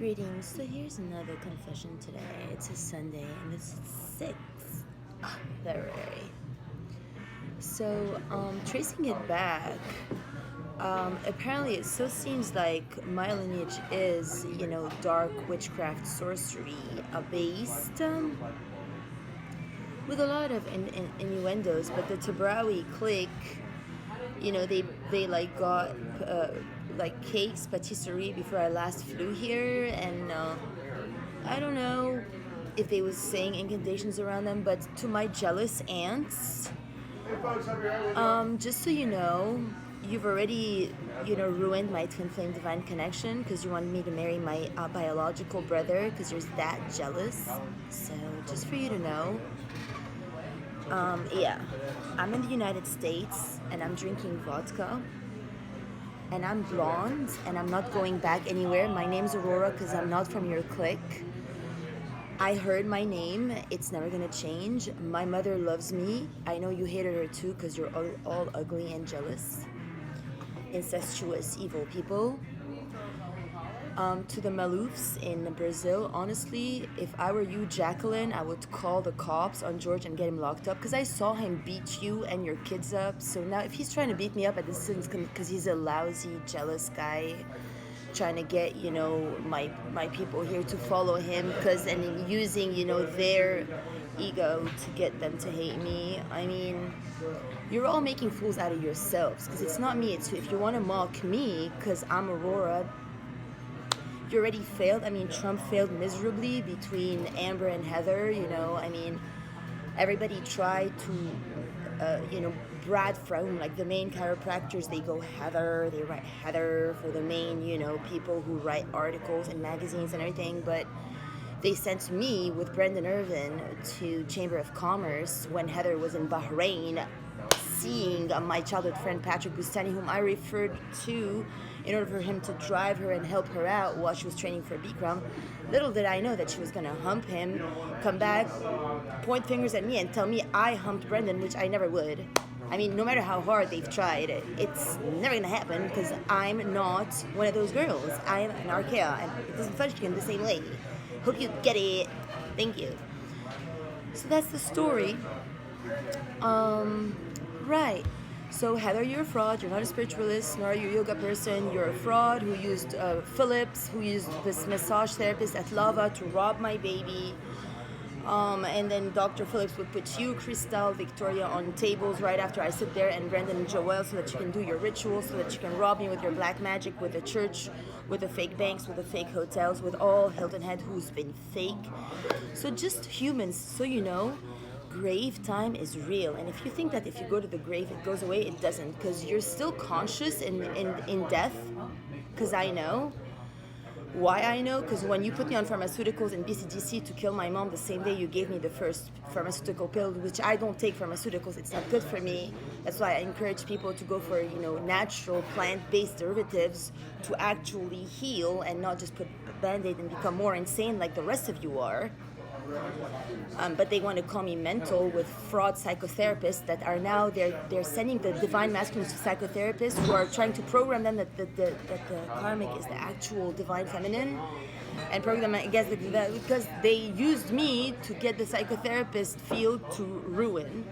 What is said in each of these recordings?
Greetings. So here's another confession today. It's a Sunday and it's 6th February. So tracing it back, apparently it so seems like my lineage is, dark witchcraft sorcery based with a lot of innuendos. But the Tabrawi clique, they like got like cakes, patisserie before I last flew here, and I don't know if they was saying incantations around them, but to my jealous aunts, just so you know, you've already, ruined my twin flame divine connection because you wanted me to marry my biological brother because you're that jealous. So just for you to know, I'm in the United States and I'm drinking vodka. And I'm blonde, and I'm not going back anywhere. My name's Aurora because I'm not from your clique. I heard my name. It's never going to change. My mother loves me. I know you hated her too because you're all ugly and jealous. Incestuous, evil people. To the malufs in Brazil, honestly, if I were you, Jacqueline, I would call the cops on George and get him locked up because I saw him beat you and your kids up. So now if he's trying to beat me up at this instance because he's a lousy, jealous guy trying to get, my people here to follow him and using, their ego to get them to hate me. I mean, you're all making fools out of yourselves because it's not me. It's you. If you want to mock me because I'm Aurora, you already failed. I mean, Trump failed miserably between Amber and Heather, everybody tried to, Brad from, like the main chiropractors, they go Heather, they write Heather for the main, people who write articles in magazines and everything, but they sent me with Brendan Irvin to Chamber of Commerce when Heather was in Bahrain, seeing my childhood friend Patrick Bustani, whom I referred to in order for him to drive her and help her out while she was training for Bikram. Little did I know that she was going to hump him, come back, point fingers at me and tell me I humped Brendan, which I never would. I mean, no matter how hard they've tried, it's never going to happen because I'm not one of those girls. I'm an Arkea, and it doesn't function the same way. Hope you get it. Thank you. So that's the story. Right. So Heather, you're a fraud. You're not a spiritualist, nor are you a yoga person. You're a fraud who used Phillips, who used this massage therapist at Lava to rob my baby. And then Dr. Phillips would put you, Crystal, Victoria on tables right after I sit there, and Brandon and Joelle, so that you can do your rituals, so that you can rob me with your black magic, with the church, with the fake banks, with the fake hotels, with all Hilton Head who's been fake. So just humans, so you know. Grave time is real, and if you think that if you go to the grave it goes away, it doesn't, because you're still conscious in death. Because I know why. I know because when you put me on pharmaceuticals in BCGC to kill my mom the same day you gave me the first pharmaceutical pill, which I don't take pharmaceuticals, it's not good for me. That's why I encourage people to go for natural plant-based derivatives to actually heal and not just put a band-aid and become more insane like the rest of you are. But they want to call me mental with fraud psychotherapists that are now they're sending the divine masculine to psychotherapists who are trying to program them that the karmic is the actual divine feminine, and program them against because they used me to get the psychotherapist field to ruin,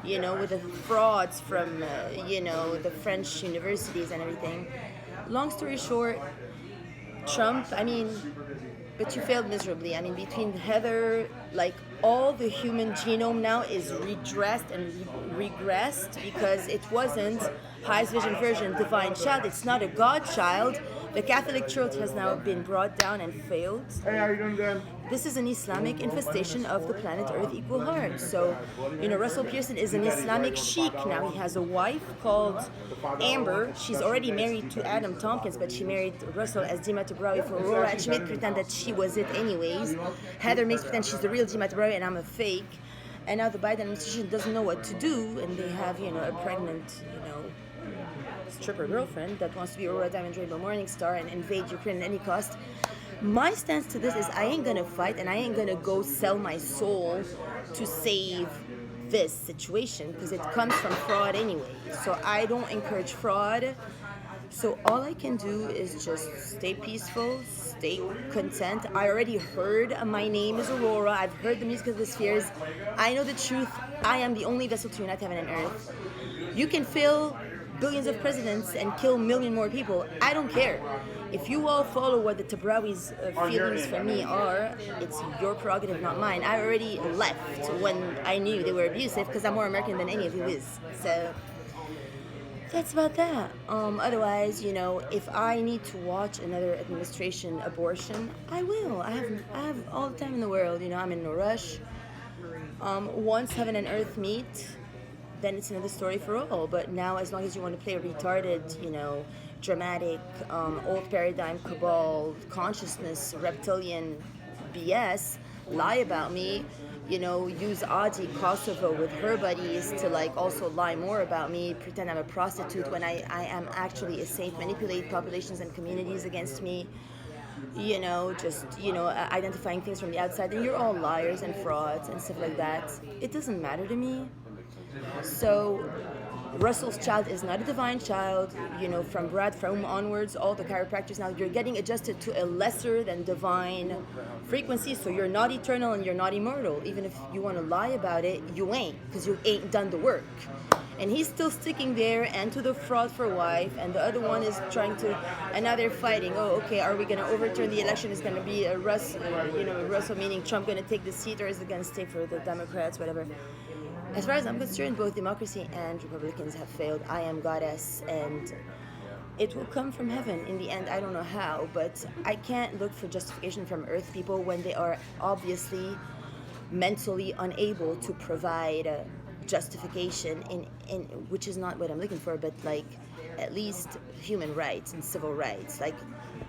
with the frauds from the French universities and everything. Long story short, Trump, but you failed miserably. Between Heather, like all the human genome now is redressed and regressed because it wasn't highest vision version divine child. It's not a God child. The Catholic Church has now been brought down and failed. Hey, how you doing, Dan? This is an Islamic infestation of the planet Earth equal heart. So, Russell Pearson is an Islamic sheik now. He has a wife called Amber. She's already married to Adam Tompkins, but she married Russell as Dima Tabrawi for Aurora, and she made pretend that she was it anyways. Heather makes pretend she's the real Dima Tabrawi and I'm a fake. And now the Biden administration doesn't know what to do, and they have, a pregnant, stripper girlfriend that wants to be Aurora Diamond Rainbow Morningstar and invade Ukraine at any cost. My stance to this is I ain't gonna fight, and I ain't gonna go sell my soul to save this situation because it comes from fraud anyway. So I don't encourage fraud. So all I can do is just stay peaceful, stay content. I already heard my name is Aurora. I've heard the music of the spheres. I know the truth. I am the only vessel to unite heaven and earth. You can fail billions of presidents and kill a million more people. I don't care. If you all follow what the Tabrawi's feelings for me are, it's your prerogative, not mine. I already left when I knew they were abusive because I'm more American than any of you is. So that's about that. Otherwise, if I need to watch another administration abortion, I will. I have all the time in the world. I'm in no rush. Once heaven and earth meet, then it's another story for all. But now, as long as you want to play retarded, dramatic, old paradigm, cabal, consciousness, reptilian BS, lie about me, use Adi Kosovo with her buddies to also lie more about me, pretend I'm a prostitute when I am actually a saint, manipulate populations and communities against me, identifying things from the outside, and you're all liars and frauds and stuff like that. It doesn't matter to me. So Russell's child is not a divine child. From Brad Fromm onwards, all the chiropractors now, you're getting adjusted to a lesser than divine frequency, so you're not eternal and you're not immortal. Even if you want to lie about it, you ain't, because you ain't done the work. And he's still sticking there, and to the fraud for wife, and the other one is trying to, and now they're fighting. Oh, okay, are we going to overturn the election? Is going to be a Russell, meaning Trump going to take the seat, or is it going to stay for the Democrats, whatever. As far as I'm concerned, both democracy and Republicans have failed. I am goddess, and it will come from heaven in the end. I don't know how, but I can't look for justification from earth people when they are obviously mentally unable to provide justification in which is not what I'm looking for, but at least human rights and civil rights.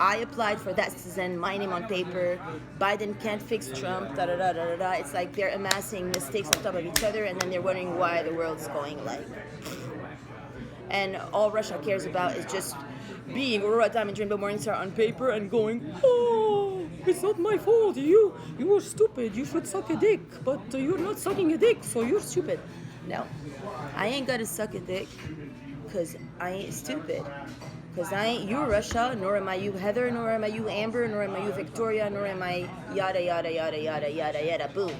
I applied for that citizen, my name on paper. Biden can't fix Trump, da da da da da. It's like they're amassing mistakes on top of each other, and then they're wondering why the world's going and all Russia cares about is just being Aurora Diamond Rainbow Morningstar on paper and going, oh, it's not my fault. You were stupid. You should suck a dick, but you're not sucking a dick, so you're stupid. No, I ain't gotta suck a dick because I ain't stupid. Because I ain't you Russia, nor am I you Heather, nor am I you Amber, nor am I you Victoria, nor am I yada yada yada yada yada yada boom.